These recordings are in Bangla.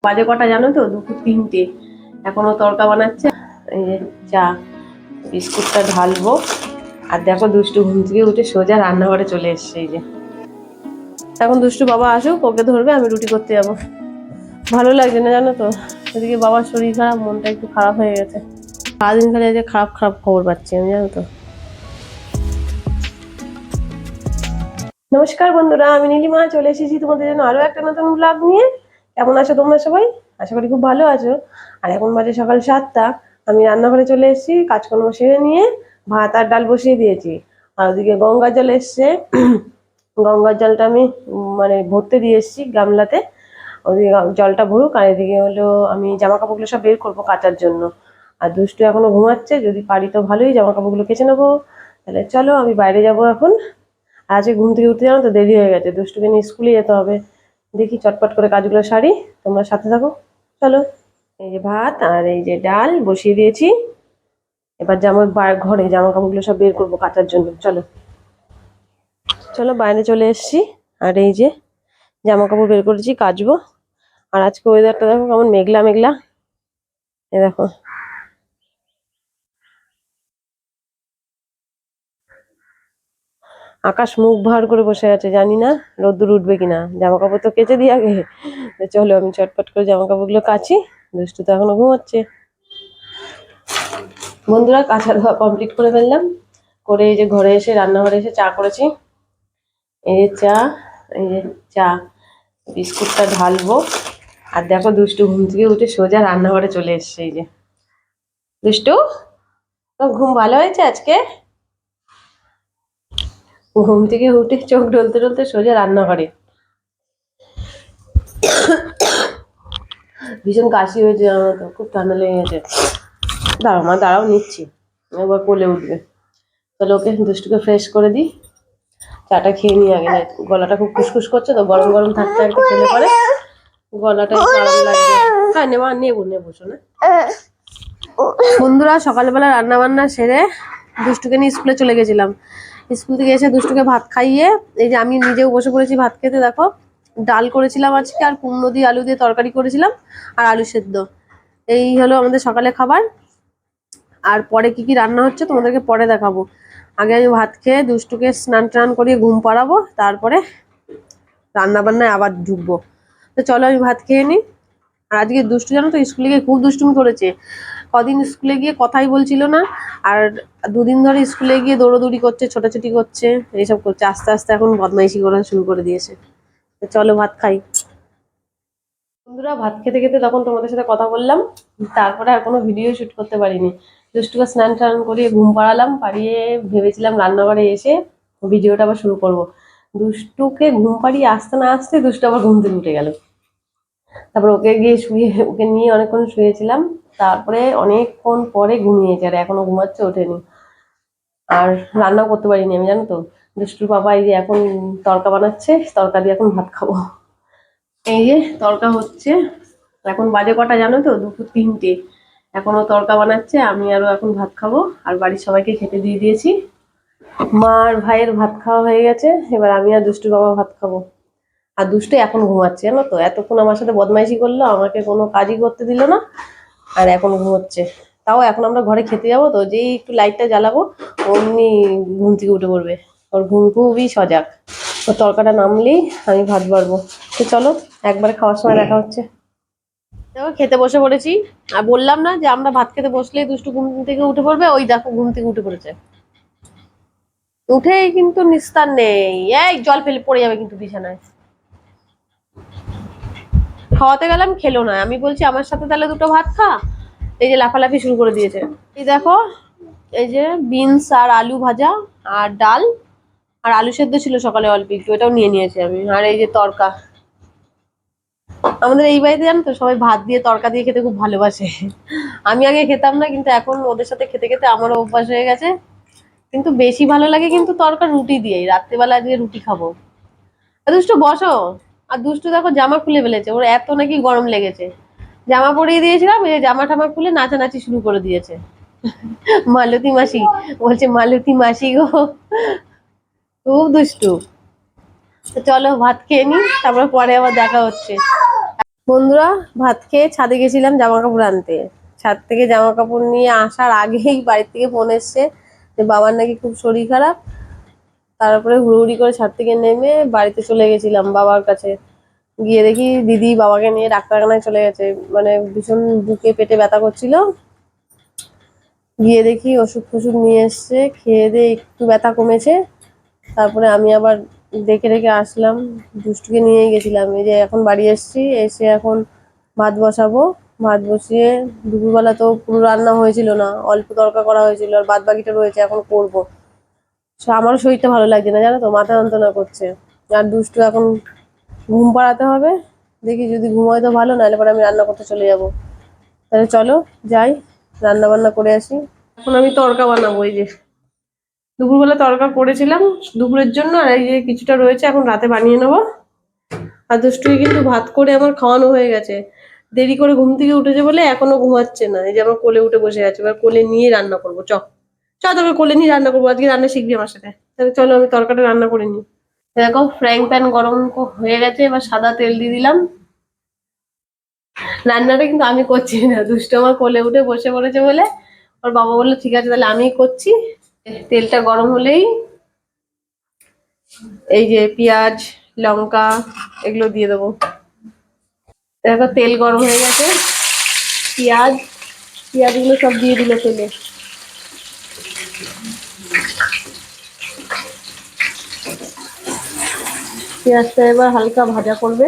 বাজে কটা জানো তো? দুপুর 3টে। এখনো তড়কা বানাচ্ছে। এই যে চা, বিস্কুটটা ঢালবো। আর দেখো দুষ্টু ঘুম থেকে উঠে সোজা রান্নাঘরে চলে এসছে। এই যে এখন দুষ্টু বাবা আসুক, ওকে ধরবে, আমি রুটি করতে যাবো। ভালো লাগছে না জানো তো, এদিকে বাবার শরীর খারাপ, মনটা একটু খারাপ হয়ে গেছে। সারাদিন খালি যে খারাপ খারাপ খবর পাচ্ছি আমি, জানো তো। নমস্কার বন্ধুরা, আমি নীলিমা চলে এসেছি তোমাদের জন্য আরো একটা নতুন ব্লগ নিয়ে। কেমন আছো তোমরা সবাই? আশা করি খুব ভালো আছো। আর এখন বাজে সকাল 7টা। আমি রান্নাঘরে চলে এসেছি, কাজকর্ম সেরে নিয়ে ভাত আর ডাল বসিয়ে দিয়েছি। আর ওদিকে গঙ্গার জল এসছে। গঙ্গার জলটা আমি মানে ভরতে দিয়ে এসেছি গামলাতে। ওদিকে জলটা ভরুক, আর এদিকে হলো আমি জামা কাপড়গুলো সব বের করবো কাচার জন্য। আর দুষ্টু এখনো ঘুমাচ্ছে, যদি পারি তো ভালোই, জামা কাপড়গুলো কেচে নেবো। তাহলে চলো আমি বাইরে যাবো এখন। আজকে ঘুম থেকে উঠতে জানো তো দেরি হয়ে গেছে, দুষ্টুকে নিয়ে স্কুলে যেতে হবে। দেখি চটপট করে কাজগুলো সারি, তোমরা সাথে থাকো। চলো। এই যে ভাত আর এই যে ডাল বসিয়ে দিয়েছি। এবার যাবো ঘরে, জামা কাপড়গুলো সব বের করবো কাচার জন্য। চলো চলো, বাইরে চলে এসেছি। আর এই যে জামা কাপড় বের করেছি, কাচবো। আর আজকে ওয়েদারটা দেখো কেমন মেঘলা মেঘলা। এ দেখো, আকাশ মুখ ভার করে বসে আছে, জানি না রোদ্দুর উঠবে কিনা। জামা কাপড় তো কেচে দিই আগে। তো চলো আমি চটপট করে জামা কাপড়গুলো কাচি। দুষ্টু তো এখনো ঘুমাচ্ছে। বন্ধুরা, কাঁচা ধোয়া কমপ্লিট করে ফেললাম। করে এই যে ঘরে এসে, রান্নাঘরে এসে চা করেছি। এই যে চা, এই যে চা, বিস্কুটটা ঢালবো। আর দেখো দুষ্টু ঘুম থেকে উঠে সোজা রান্নাঘরে চলে এসছে। এই যে দুষ্টু, তো ঘুম ভালো হয়েছে আজকে? ঘুম থেকে উঠে চোখ ডলতে ডলতে সোজা রান্নাঘরে। ভীষণ কাশি হয়েছে আমার তো, খুব ঠান্ডা লেগে গেছে। দাঁড়াও মা, দাঁড়াও, নিচ্ছি। একবার কোলে উঠবে। তাহলে ওকে দুষ্টুকে ফ্রেশ করে দিই। চাটা খেয়ে নিই আগে, না গলাটা খুব খুসখুস করছে তো, গরম গরম থাকতে থাকতে খেলে পরে গলাটা একটু আরাম লাগবে। হ্যাঁ নেওয়া, নেবো নেবো শোনা। বন্ধুরা, সকালবেলা রান্না বান্না সেরে দুষ্টুকে নিয়ে স্কুলে চলে গেছিলাম। স্কুল থেকে এসে দুষ্টুকে ভাত খাইয়ে এই যে আমি নিজেও বসে পড়েছি ভাত খেতে। দেখো ডাল করেছিলাম আজকে, আর কুমড়ো দিয়ে আলু দিয়ে তরকারি করেছিলাম, আর আলু সেদ্ধ। এই হলো আমাদের সকালে খাবার। আর পরে কি কি রান্না হচ্ছে তোমাদেরকে পরে দেখাবো। আগে আমি ভাত খেয়ে দুষ্টুকে স্নান টান করিয়ে ঘুম পাড়াবো, তারপরে রান্না বান্নায় আবার ঢুকবো। তো চলো আমি ভাত খেয়ে নিই। আর আজকে দুষ্টু জানো তো স্কুলে গিয়ে খুব দুষ্টুমি করেছে। কদিন স্কুলে গিয়ে কথাই বলছিল না, আর 2 দিন ধরে স্কুলে গিয়ে দৌড়োদৌড়ি করছে, ছোটাছুটি করছে, এইসব করছে। আস্তে আস্তে এখন বদমাইশি করা শুরু করে দিয়েছে। তো চলো ভাত খাই। বন্ধুরা, ভাত খেতে খেতে তখন তোমাদের সাথে কথা বললাম, তারপরে আর কোনো ভিডিও শুট করতে পারিনি। দুষ্টুকে স্নান টান করিয়ে ঘুম পাড়ালাম, পাড়িয়ে ভেবেছিলাম রান্নাঘরে এসে ভিডিওটা আবার শুরু করব। দুষ্টুকে ঘুম পাড়িয়ে আসতে না আসতে দুষ্টু আবার ঘুম থেকে উঠে গেল। তারপর ওকে গিয়ে শুয়ে, ওকে নিয়ে অনেকক্ষণ শুয়েছিলাম। তারপরে অনেকক্ষণ পরে ঘুমিয়েছে, আর এখনো ঘুমাচ্ছে, ওঠেনি। আর রান্নাও করতে পারিনি আমি, জানো তো। দুষ্টুর বাবা এই যে এখন তড়কা বানাচ্ছে, তড়কা দিয়ে এখন ভাত খাবো। এই যে তড়কা হচ্ছে। এখন বাজে কটা জানো তো? দুপুর 3টে। এখনো তড়কা বানাচ্ছে, আমি আরো এখন ভাত খাবো। আর বাড়ির সবাইকে খেতে দিয়ে দিয়েছি। মা আর ভাইয়ের ভাত খাওয়া হয়ে গেছে, এবার আমি আর দুষ্টুর বাবা ভাত খাবো। আর দুষ্টু এখন ঘুমাচ্ছে, জানো তো। এতক্ষণ আমার সাথে বদমাইশি করলো, আমাকে কোনো কাজই করতে দিল না, আর এখন ঘুমোচ্ছে। তাও এখন আমরা ঘরে খেতে যাবো তো, যেই একটু লাইটটা জ্বালাবো অমনি ঘুম থেকে উঠে পড়বে। ওর ঘুম খুবই সজাগ। ওর তরকাটা নামলেই আমি ভাত বাড়বো। তো চলো, একবারে খাওয়ার সময় দেখা হচ্ছে। দেখো খেতে বসে পড়েছি। আর বললাম না যে আমরা ভাত খেতে বসলেই দুষ্টু ঘুম থেকে উঠে পড়বে? ওই দেখো ঘুম থেকে উঠে পড়েছে। উঠেই কিন্তু নিস্তার নেই, এই জল ফেলে পড়ে যাবে কিন্তু বিছানায়। খাওয়াতে গেলাম, খেলো না। আমি বলছি আমার সাথে তাহলে দুটো ভাত খা, এই যে লাফালাফি শুরু করে দিয়েছে। এই দেখো, এই যে বিনস আর আলু ভাজা, আর ডাল, আর আলু সেদ্ধ ছিল সকালে অল্প একটু, এটাও নিয়ে নিয়েছি আমি। আর এই যে তড়কা। আমাদের এই বাড়িতে জানো তো সবাই ভাত দিয়ে তড়কা দিয়ে খেতে খুব ভালোবাসে। আমি আগে খেতাম না, কিন্তু এখন ওদের সাথে খেতে খেতে আমারও অভ্যাস হয়ে গেছে। কিন্তু বেশি ভালো লাগে কিন্তু তড়কা রুটি দিয়ে। রাত্রেবেলা আজকে রুটি খাবো। আর দুষ্টু বসো। আর দুষ্টু দেখো জামা খুলে ফেলেছে, ওর এত নাকি গরম লেগেছে। জামা পরিয়ে দিয়েছিলাম, এই জামা টামা খুলে নাচানাচি শুরু করে দিয়েছে। মালতী মাসি বলছে, মালতী মাসি গো। খুব দুষ্টু। তো চলো ভাত খেয়ে নি, তারপরে পরে আবার দেখা হচ্ছে। বন্ধুরা, ভাত খেয়ে ছাদে গেছিলাম জামা কাপড় আনতে। ছাদ থেকে জামা কাপড় নিয়ে আসার আগেই বাড়ি থেকে ফোন এসছে যে বাবার নাকি খুব শরীর খারাপ। তারপরে হুড়োহুড়ি করে ছাদ থেকে নেমে বাড়িতে চলে গেছিলাম বাবার কাছে। গিয়ে দেখি দিদি বাবাকে নিয়ে ডাক্তারখানায় চলে গেছে। মানে ভীষণ বুকে পেটে ব্যথা করছিল। গিয়ে দেখি ওষুধ ফষুধ নিয়ে এসছে, খেয়ে দিয়ে একটু ব্যথা কমেছে। তারপরে আমি আবার দেখে রেখে আসলাম। দুষ্টুকে নিয়েই গেছিলাম। এই যে এখন বাড়ি এসেছি, এসে এখন ভাত বসাবো। ভাত বসিয়ে দুপুরবেলা তো পুরো রান্না হয়েছিল না, অল্প তরকা করা হয়েছিল, আর বাদ বাকিটা রয়েছে এখন করব। আমারও শরীরটা ভালো লাগছে না জানো তো, মাথা যন্ত্রণা করছে। আর দুষ্টু এখন ঘুম পাড়াতে হবে। দেখি যদি ঘুমোয় তো ভালো, নাহলে পরে আমি রান্না করতে চলে যাব। তাহলে চলো যাই, রান্না বান্না করে আসি। এখন আমি তরকা বানাবো। এই যে দুপুরবেলা তরকা করেছিলাম দুপুরের জন্য, আর এই যে কিছুটা রয়েছে এখন রাতে বানিয়ে নেবো। আর দুষ্টুকে কিন্তু ভাত করে আমার খাওয়ানো হয়ে গেছে। দেরি করে ঘুম থেকে উঠেছে বলে এখনো ঘুমাচ্ছে না। এই যে আমার কোলে উঠে বসে আছে, এবার কোলে নিয়ে রান্না করবো। চ চ তোকে কোলে নিয়ে রান্না করবো, আজকে রান্না শিখবি আমার সাথে। তাহলে চলো আমি তরকাটা রান্না করে নিই। দেখো ফ্রাইং প্যান গরম হয়ে গেছে, এবার সাদা তেল দিয়ে দিলাম। রান্নাটা কিন্তু আমি করছি না, দুষ্টু আমার কোলে উঠে বসে পড়েছে বলে ওর বাবা বললো ঠিক আছে তাহলে আমিই করছি। তেলটা গরম হলেই এই যে পেঁয়াজ, লঙ্কা এগুলো দিয়ে দেবো। দেখো তেল গরম হয়ে গেছে, পেঁয়াজ পেঁয়াজগুলো সব দিয়ে দিল তেলে। পেঁয়াজটা এবার হালকা ভাজা করবে।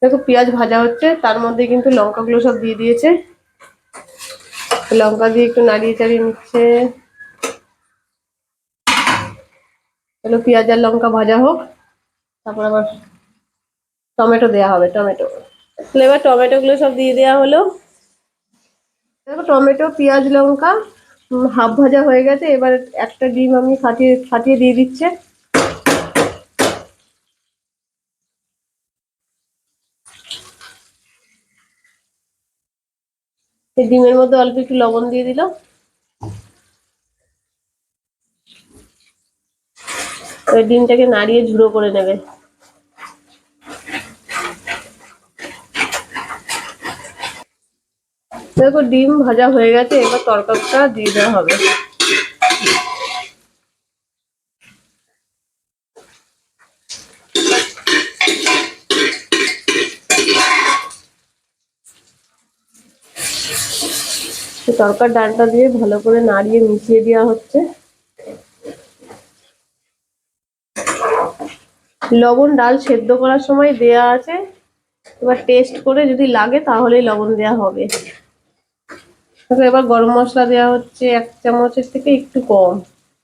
দেখো পেঁয়াজ ভাজা হচ্ছে, তার মধ্যে কিন্তু লঙ্কাগুলো সব দিয়ে দিয়েছে। লঙ্কা দিয়ে একটু নাড়িয়ে চাড়িয়ে নিচ্ছে। চলো পেঁয়াজ আর লঙ্কা ভাজা হোক, তারপর আবার টমেটো দেওয়া হবে। টমেটো এবার টমেটো গুলো সব দিয়ে দেওয়া হলো। দেখো টমেটো পেঁয়াজ লঙ্কা হাফ ভাজা হয়ে গেছে। এবার একটা ডিম আমি ফাটিয়ে ফাটিয়ে দিয়ে দিচ্ছে। এই ডিমের মধ্যে অল্প একটু লবণ দিয়ে দিলাম। ওই ডিমটাকে নাড়িয়ে ঝুড়ো করে নেবে। দেখো ডিম ভাজা হয়ে গেছে, এবার তরকারিটা দিয়ে দেওয়া হবে। তরকার ডালটা দিয়ে ভালো করে নাড়িয়ে মিশিয়ে দেওয়া হচ্ছে। লবণ ডাল সেদ্ধ করার সময় দেয়া আছে, এবার টেস্ট করে যদি লাগে তাহলেই লবণ দেওয়া হবে। এবার গরম মশলা দেওয়া হচ্ছে 1 চামচের থেকে একটু কম,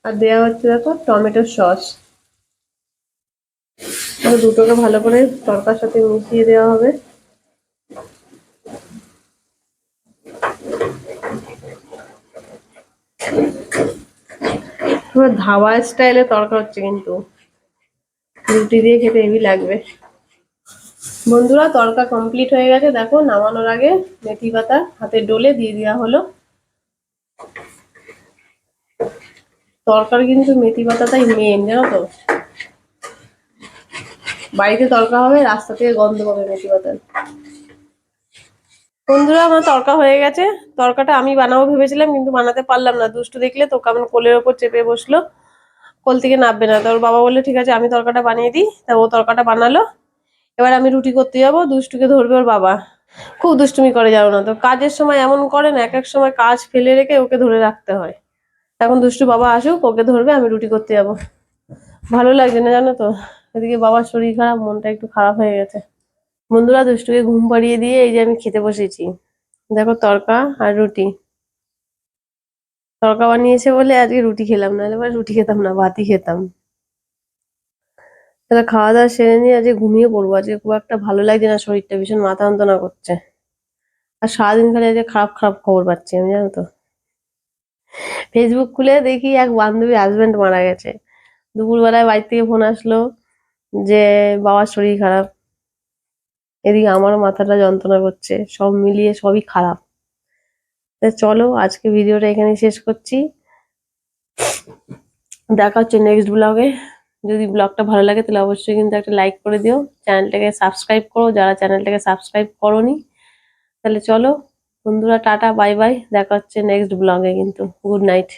আর দেওয়া হচ্ছে দেখো টমেটো সস। দুটোকে ভালো করে তরকার সাথে মিশিয়ে দেওয়া হবে। পুরো ধাবা স্টাইলে তরকা হচ্ছে, কিন্তু রুটি দিয়ে খেতে হেভি লাগবে। বন্ধুরা তরকা কমপ্লিট হয়ে গেছে। দেখো নামানোর আগে মেথি পাতা হাতে ডলে দিয়ে দেওয়া হলো। তরকার কিন্তু মেথি পাতাটাই মেন, জানো তো। বাড়িতে তরকা হবে, রাস্তা থেকে গন্ধ পাবে মেথি পাতার। বন্ধুরা আমার তরকা হয়ে গেছে। তরকাটা আমি বানাবো ভেবেছিলাম কিন্তু বানাতে পারলাম না। দুষ্টু দেখলে তো কেমন কোলের ওপর চেপে বসলো, কোল থেকে নামবে না। তোর বাবা বললো ঠিক আছে আমি তরকাটা বানিয়ে দিই, তা ও তরকাটা বানালো। এবার আমি রুটি করতে যাবো, দুষ্টুকে ধরবে ওর বাবা। খুব দুষ্টুমি করে, জানো না তো, কাজের সময় এমন করে না, এক এক সময় কাজ ফেলে রেখে ওকে ধরে রাখতে হয়। এখন দুষ্টু বাবা আসুক, ওকে ধরবে, আমি রুটি করতে যাবো। ভালো লাগছে না জানো তো, এদিকে বাবার শরীর খারাপ, মনটা একটু খারাপ হয়ে গেছে। বন্ধুরা দুষ্টুকে ঘুম পাড়িয়ে দিয়ে এই যে আমি খেতে বসেছি। দেখো তরকা আর রুটি। তরকা বানিয়েছে বলে আজকে রুটি খেলাম, নাহলে এবার রুটি খেতাম না, ভাতই খেতাম। তাহলে খাওয়া দাওয়া সেরে নিয়ে আজকে ঘুমিয়ে পড়বো। আজকে খুব একটা ভালো লাগছে না, শরীরটা ভীষণ মাথা যন্ত্রণা করছে। আর সারাদিন খালি আজকে খারাপ খারাপ খবর পাচ্ছি আমি, জানো তো। ফেসবুক খুলে দেখি এক বান্ধবীর হাজবেন্ড মারা গেছে। দুপুরবেলায় বাড়ি থেকে ফোন আসলো যে বাবার শরীর খারাপ। এদিকে আমারও মাথাটা যন্ত্রণা করছে, সব মিলিয়ে সবই খারাপ। তা চলো আজকে ভিডিওটা এখানে শেষ করছি। দেখা হচ্ছে নেক্সট ব্লগে। যদি ব্লগটা ভালো লাগে তাহলে অবশ্যই কিন্তু একটা লাইক করে দিও, চ্যানেলটাকে সাবস্ক্রাইব করো যারা চ্যানেলটাকে সাবস্ক্রাইব করোনি। তাহলে চলো বন্ধুরা, টাটা বাই বাই, দেখা হচ্ছে নেক্সট ব্লগে। কিন্তু গুড নাইট।